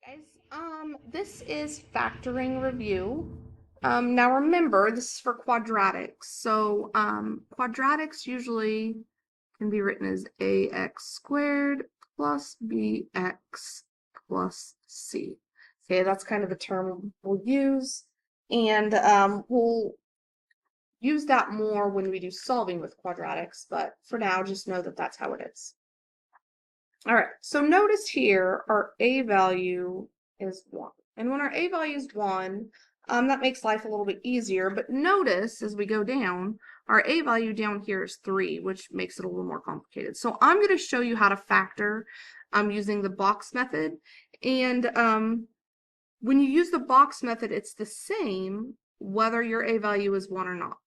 Guys, this is factoring review. Now remember, this is for quadratics. So, quadratics usually can be written as ax squared plus bx plus c. Okay, that's kind of the term we'll use. And we'll use that more when we do solving with quadratics, but for now, just know that that's how it is. All right, so notice here our a value is 1. And when our a value is 1, that makes life a little bit easier. But notice as we go down, our a value down here is 3, which makes it a little more complicated. So I'm going to show you how to factor using the box method. And when you use the box method, it's the same whether your a value is 1 or not.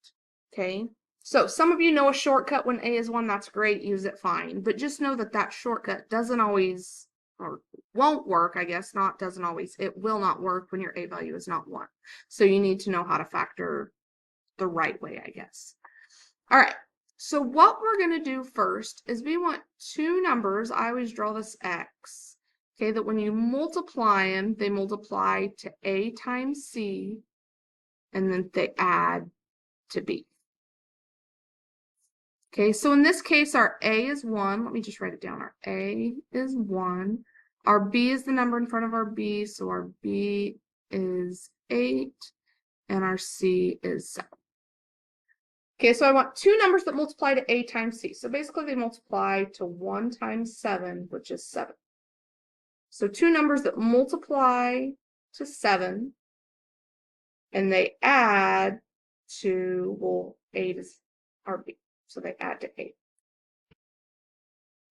Okay? So some of you know a shortcut when a is 1, that's great, use it fine. But just know that that shortcut doesn't always, or won't work, I guess, not doesn't always, it will not work when your a value is not 1. So you need to know how to factor the right way, I guess. All right, so what we're going to do first is we want two numbers. I always draw this x, okay, that when you multiply them, they multiply to a times c, and then they add to b. Okay, so in this case, our a is 1. Let me just write it down. Our a is 1. Our b is the number in front of our b, so our b is 8, and our c is 7. Okay, so I want two numbers that multiply to a times c. So basically, they multiply to 1 times 7, which is 7. So two numbers that multiply to 7, and they add to, well, 8 is our b. So they add to 8. If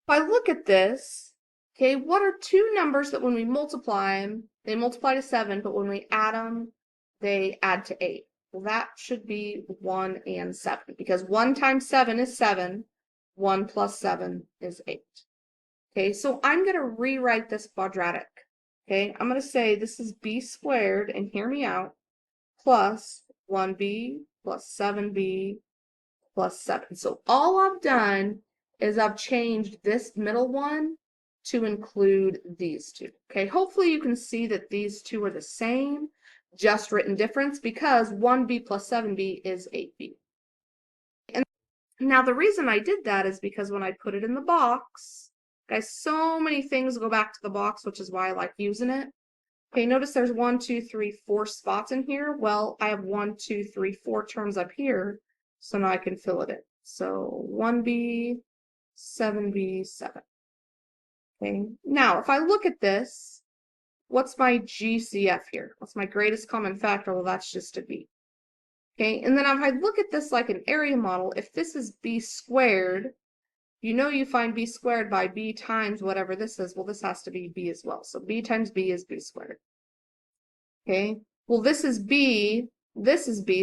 I look at this, okay, what are two numbers that when we multiply them, they multiply to 7, but when we add them, they add to 8? Well, that should be 1 and 7, because 1 times 7 is 7, 1 plus 7 is 8. Okay, so I'm going to rewrite this quadratic. Okay, I'm going to say this is b squared, and hear me out, plus 1b plus 7b plus 7. So all I've done is I've changed this middle one to include these two. Okay, hopefully you can see that these two are the same, just written difference, because 1b plus 7b is 8b. And now the reason I did that is because when I put it in the box, guys, so many things go back to the box, which is why I like using it. Okay, notice there's 1, 2, 3, 4 spots in here. Well, I have 1, 2, 3, 4 terms up here, so now I can fill it in. So 1b, 7b, 7. Okay, now if I look at this, what's my GCF here? What's my greatest common factor? Well, that's just a b. Okay, and then if I look at this like an area model, if this is b squared, you know you find b squared by b times whatever this is. Well, this has to be b as well. So b times b is b squared. Okay, well, this is b,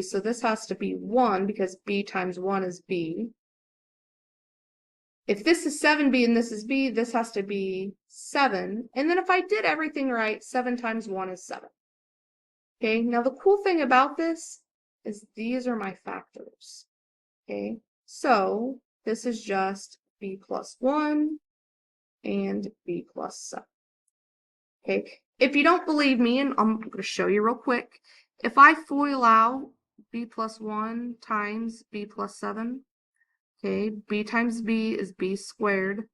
so this has to be 1 because b times 1 is b. If this is 7b and this is b, this has to be 7. And then if I did everything right, 7 times 1 is 7. Okay, now the cool thing about this is these are my factors. Okay, so this is just b plus 1 and b plus 7. Okay, if you don't believe me, and I'm going to show you real quick, if I FOIL out b plus 1 times b plus 7, okay, b times b is b squared.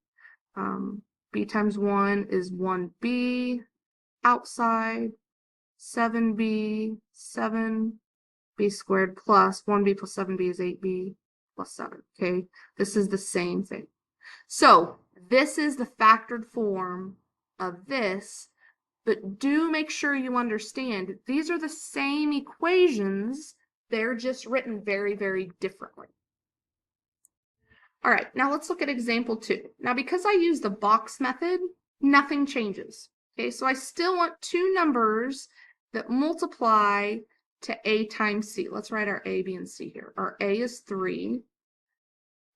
B times 1 is 1b outside, 7b, 7b squared plus 1b plus 7b is 8b plus 7. Okay, this is the same thing. So this is the factored form of this, but do make sure you understand these are the same equations, they're just written very, very differently. All right, now let's look at example 2. Now, because I use the box method, nothing changes. Okay, so I still want two numbers that multiply to a times c. Let's write our a, b, and c here. Our a is 3.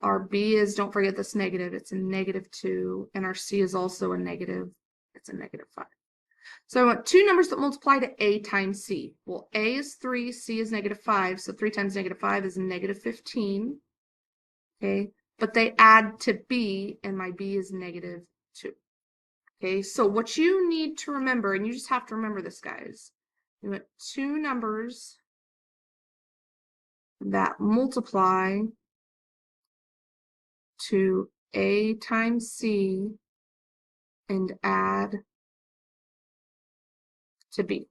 Our b is, don't forget this negative, it's a -2. And our c is also a negative, it's a -5. So I want two numbers that multiply to a times c. Well, a is 3, c is -5, so 3 times -5 is -15. Okay, but they add to b, and my b is -2. Okay, so what you need to remember, and you just have to remember this, guys, you want two numbers that multiply to A times C and add to B.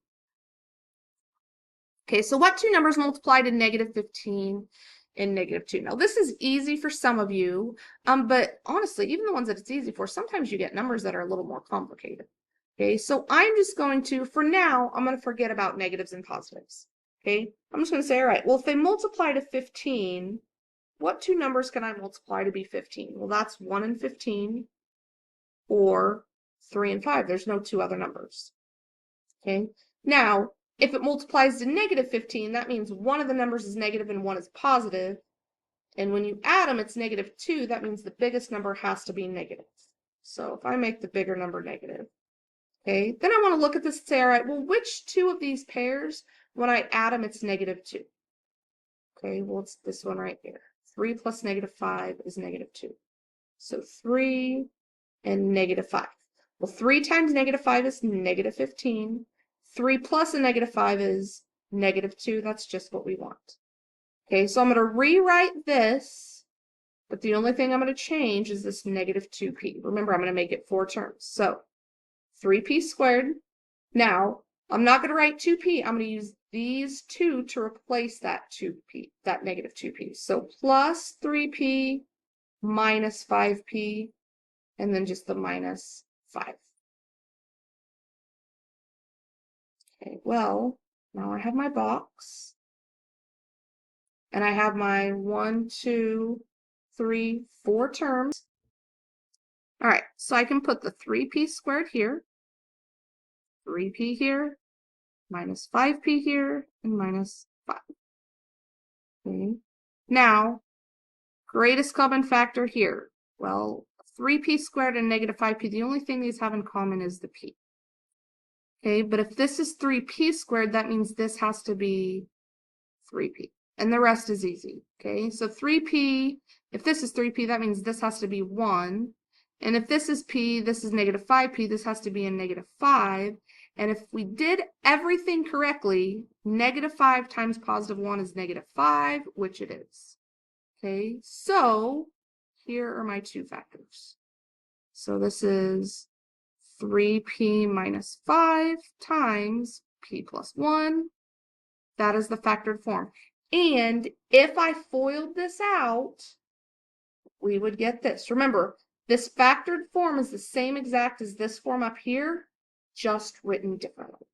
Okay, so what two numbers multiply to -15 and -2? Now, this is easy for some of you, but honestly, even the ones that it's easy for, sometimes you get numbers that are a little more complicated. Okay, so I'm just going to, for now, I'm going to forget about negatives and positives. Okay, I'm just going to say, all right, well, if they multiply to 15, what two numbers can I multiply to be 15? Well, that's 1 and 15, or 3 and 5. There's no two other numbers. Okay, now, if it multiplies to -15, that means one of the numbers is negative and one is positive. And when you add them, it's -2. That means the biggest number has to be negative. So if I make the bigger number negative, okay, then I want to look at this and say, all right, well, which two of these pairs, when I add them, it's -2? Okay, well, it's this one right here. 3 plus -5 is -2. So 3 and -5. Well, 3 times -5 is -15. 3 plus a -5 is -2. That's just what we want. Okay, so I'm going to rewrite this, but the only thing I'm going to change is this -2p. Remember, I'm going to make it 4 terms. So 3p squared. Now, I'm not going to write 2p. I'm going to use these two to replace that 2p, that -2p. So plus 3p minus 5p, and then just the minus 5. Okay, well, now I have my box. And I have my 1, 2, 3, 4 terms. All right, so I can put the 3p squared here, 3p here, minus 5p here, and minus 5. Okay. Now, greatest common factor here. Well, 3p squared and -5p, the only thing these have in common is the p. Okay, but if this is 3p squared, that means this has to be 3p. And the rest is easy. Okay, so 3p, if this is 3p, that means this has to be 1. And if this is p, this is -5p, this has to be a -5. And if we did everything correctly, -5 times +1 is -5, which it is. Okay, so here are my two factors. So this is 3p minus 5 times p plus 1. That is the factored form. And if I FOILed this out, we would get this. Remember, this factored form is the same exact as this form up here, just written differently.